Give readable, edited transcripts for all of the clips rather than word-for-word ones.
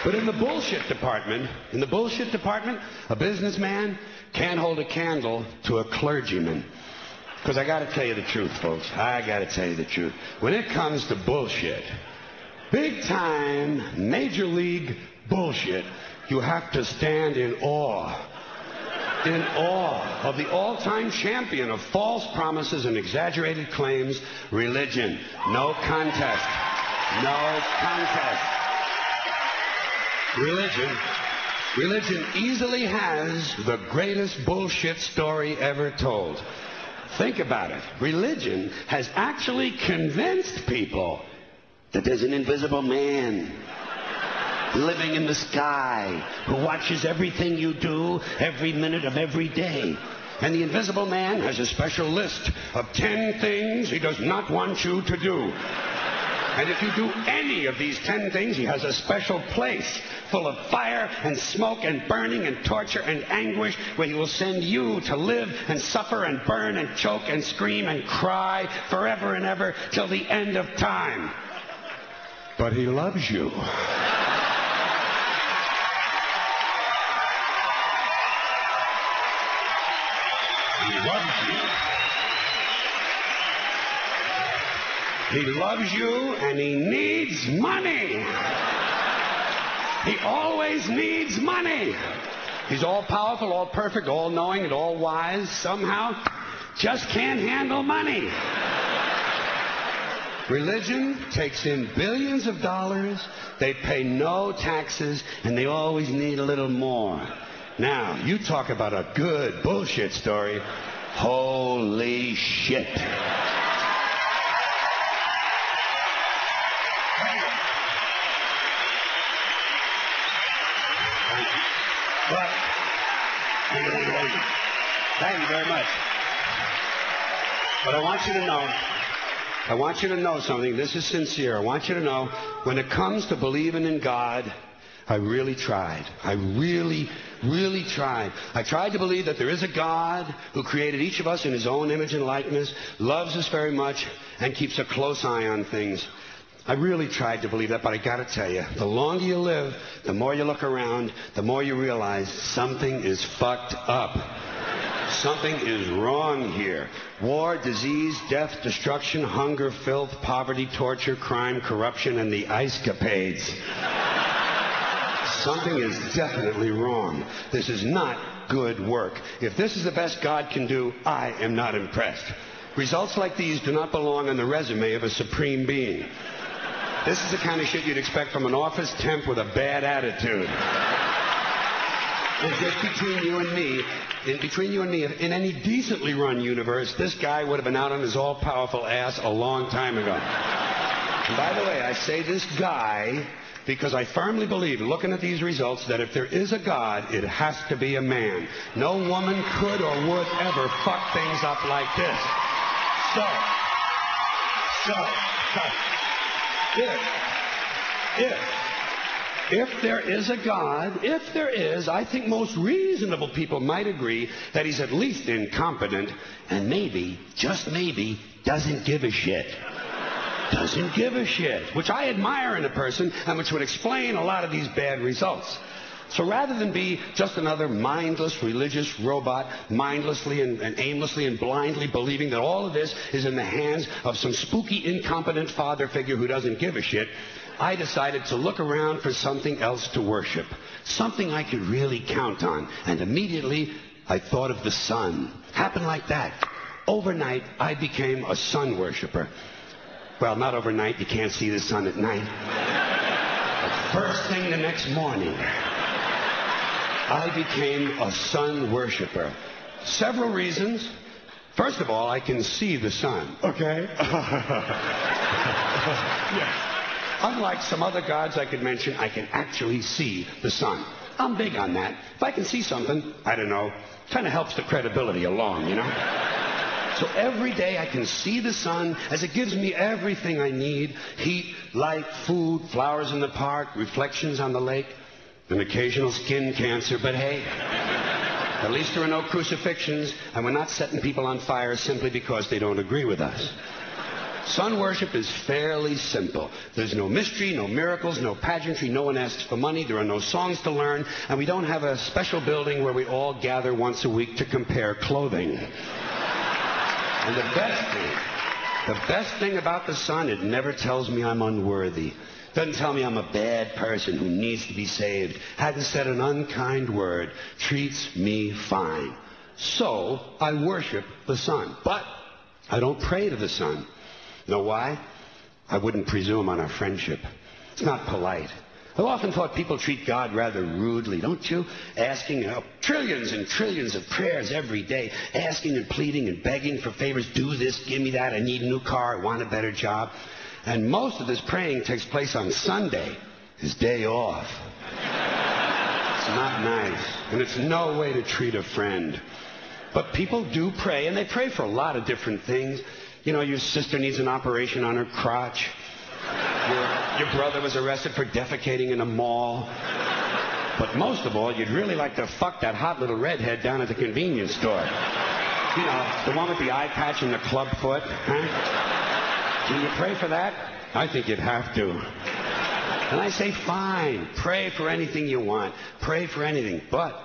But in the bullshit department, a businessman can't hold a candle to a clergyman. Because I got to tell you the truth, folks. I got to tell you the truth. When it comes to bullshit, big time, major league bullshit, you have to stand in awe of the all-time champion of false promises and exaggerated claims, religion. No contest. No contest. Religion easily has the greatest bullshit story ever told. Think about it. Religion has actually convinced people that there's an invisible man living in the sky who watches everything you do every minute of every day. And the invisible man has a special list of 10 things he does not want you to do. And if you do any of these 10 things, he has a special place full of fire and smoke and burning and torture and anguish where he will send you to live and suffer and burn and choke and scream and cry forever and ever till the end of time. But he loves you. He loves you. He loves you and he needs money. He always needs money. He's all powerful, all perfect, all knowing, and all wise. Somehow, just can't handle money. Religion takes in billions of dollars. They pay no taxes, and they always need a little more. Now, you talk about a good bullshit story. Holy shit. But, thank you very much. But I want you to know something. This is sincere. I want you to know, when it comes to believing in God, I really tried. I really tried. I tried to believe that there is a God who created each of us in his own image and likeness, loves us very much, and keeps a close eye on things. I really tried to believe that, but I got to tell you, the longer you live, the more you look around, the more you realize something is fucked up. Something is wrong here. War, disease, death, destruction, hunger, filth, poverty, torture, crime, corruption, and the ice-capades. Something is definitely wrong. This is not good work. If this is the best God can do, I am not impressed. Results like these do not belong on the resume of a supreme being. This is the kind of shit you'd expect from an office temp with a bad attitude. And just between you and me, in any decently run universe, this guy would have been out on his all-powerful ass a long time ago. And by the way, I say this guy because I firmly believe, looking at these results, that if there is a God, it has to be a man. No woman could or would ever fuck things up like this. If there is a God, I think most reasonable people might agree that he's at least incompetent and maybe, just maybe, doesn't give a shit. Doesn't give a shit, which I admire in a person and which would explain a lot of these bad results. So rather than be just another mindless religious robot, mindlessly and aimlessly and blindly believing that all of this is in the hands of some spooky, incompetent father figure who doesn't give a shit, I decided to look around for something else to worship, something I could really count on. And immediately, I thought of the sun. Happened like that. Overnight, I became a sun worshiper. Well, not overnight. You can't see the sun at night. But first thing the next morning, I became a sun worshiper. Several reasons. First of all, I can see the sun. Okay? Yes. Unlike some other gods I could mention, I can actually see the sun. I'm big on that. If I can see something, I don't know, kind of helps the credibility along, you know? So every day I can see the sun as it gives me everything I need. Heat, light, food, flowers in the park, reflections on the lake, an occasional skin cancer. But hey, at least there are no crucifixions, and we're not setting people on fire simply because they don't agree with us. Sun worship is fairly simple. There's no mystery, no miracles, no pageantry. No one asks for money. There are no songs to learn. And we don't have a special building where we all gather once a week to compare clothing. And the best thing about the sun, it never tells me I'm unworthy. Doesn't tell me I'm a bad person who needs to be saved. Hasn't said an unkind word. Treats me fine. So I worship the sun. But I don't pray to the sun. Know why? I wouldn't presume on our friendship. It's not polite. I've often thought people treat God rather rudely, don't you? Asking trillions and trillions of prayers every day, asking and pleading and begging for favors. Do this, give me that, I need a new car, I want a better job. And most of this praying takes place on Sunday, his day off. It's not nice, and it's no way to treat a friend. But people do pray, and they pray for a lot of different things. You know, your sister needs an operation on her crotch. Your brother was arrested for defecating in a mall. But most of all, you'd really like to fuck that hot little redhead down at the convenience store. You know, the one with the eye patch and the club foot. Huh? Can you pray for that? I think you'd have to. And I say, fine, pray for anything you want. Pray for anything. But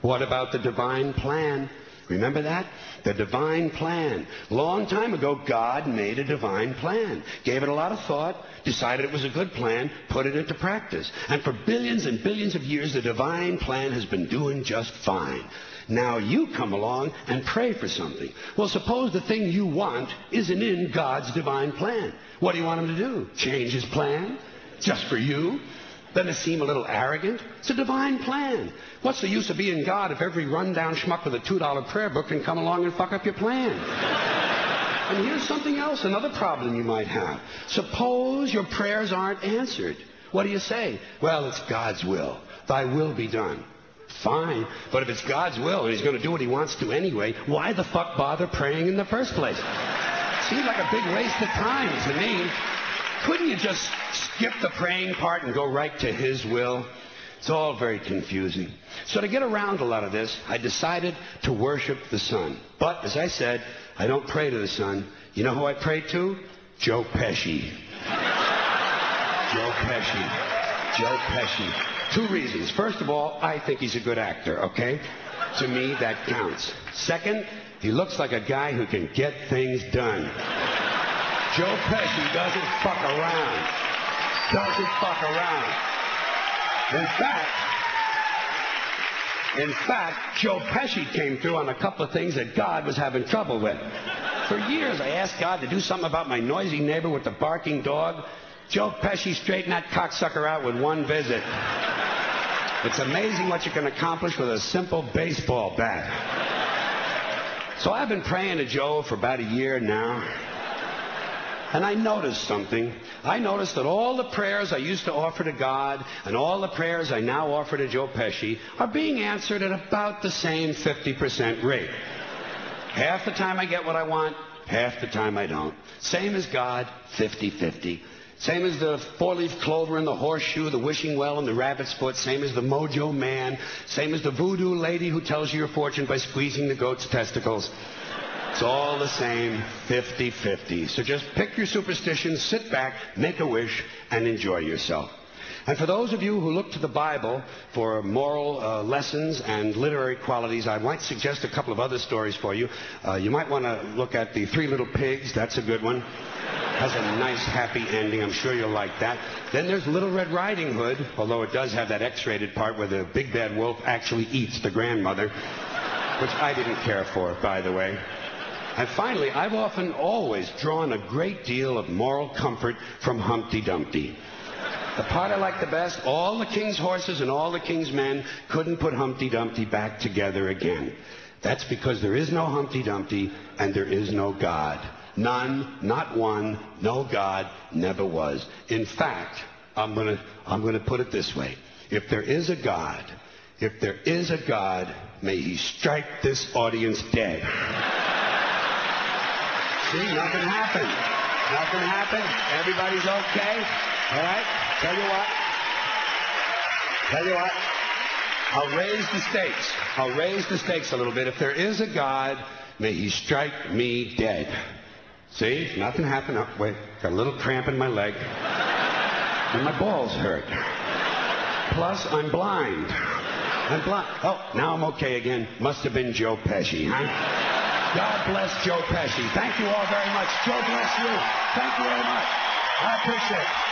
what about the divine plan? Remember that? The divine plan. Long time ago, God made a divine plan. Gave it a lot of thought, decided it was a good plan, put it into practice. And for billions and billions of years, the divine plan has been doing just fine. Now you come along and pray for something. Well, suppose the thing you want isn't in God's divine plan. What do you want him to do? Change his plan? Just for you? Doesn't it seem a little arrogant? It's a divine plan. What's the use of being God if every rundown schmuck with a $2 prayer book can come along and fuck up your plan? And here's something else, another problem you might have. Suppose your prayers aren't answered. What do you say? Well, it's God's will. Thy will be done. Fine, but if it's God's will and he's going to do what he wants to anyway, why the fuck bother praying in the first place? Seems like a big waste of time to me. Couldn't you just skip the praying part and go right to his will? It's all very confusing. So to get around a lot of this, I decided to worship the sun. But, as I said, I don't pray to the sun. You know who I pray to? Joe Pesci. Joe Pesci. Joe Pesci. 2 reasons. First of all, I think he's a good actor, okay? To me, that counts. Second, he looks like a guy who can get things done. Joe Pesci doesn't fuck around. Doesn't fuck around. In fact, Joe Pesci came through on a couple of things that God was having trouble with. For years, I asked God to do something about my noisy neighbor with the barking dog. Joe Pesci straightened that cocksucker out with 1 visit. It's amazing what you can accomplish with a simple baseball bat. So I've been praying to Joe for about a year now. And I noticed something. I noticed that all the prayers I used to offer to God and all the prayers I now offer to Joe Pesci are being answered at about the same 50% rate. Half the time I get what I want, half the time I don't. Same as God, 50-50. Same as the 4-leaf clover and the horseshoe, the wishing well and the rabbit's foot. Same as the mojo man. Same as the voodoo lady who tells you your fortune by squeezing the goat's testicles. It's all the same, 50-50. So just pick your superstitions, sit back, make a wish, and enjoy yourself. And for those of you who look to the Bible for moral lessons and literary qualities, I might suggest a couple of other stories for you. You might want to look at the 3 Little Pigs. That's a good one. Has a nice, happy ending. I'm sure you'll like that. Then there's Little Red Riding Hood, although it does have that X-rated part where the big bad wolf actually eats the grandmother, which I didn't care for, by the way. And finally, I've often always drawn a great deal of moral comfort from Humpty Dumpty. The part I like the best, all the king's horses and all the king's men couldn't put Humpty Dumpty back together again. That's because there is no Humpty Dumpty and there is no God. None, not one, no God, never was. In fact, I'm gonna put it this way. If there is a God, may he strike this audience dead. See, nothing happened. Nothing happened. Everybody's okay. All right? Tell you what. I'll raise the stakes a little bit. If there is a God, may he strike me dead. See? Nothing happened. Oh, wait. Got a little cramp in my leg. And my balls hurt. Plus, I'm blind. I'm blind. Oh, now I'm okay again. Must have been Joe Pesci, huh? God bless Joe Pesci. Thank you all very much. Joe bless you. Thank you very much. I appreciate it.